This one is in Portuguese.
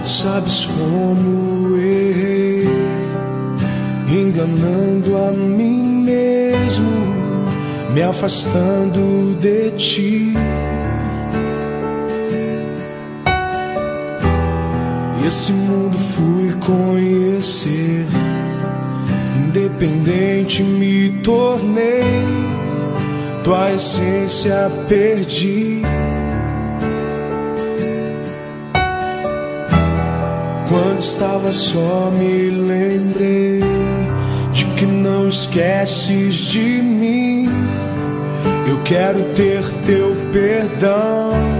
Sabes como errei, enganando a mim mesmo, me afastando de ti. Esse mundo fui conhecer, independente me tornei, tua essência perdi. Quando estava só me lembrei de que não esqueces de mim. Eu quero ter teu perdão.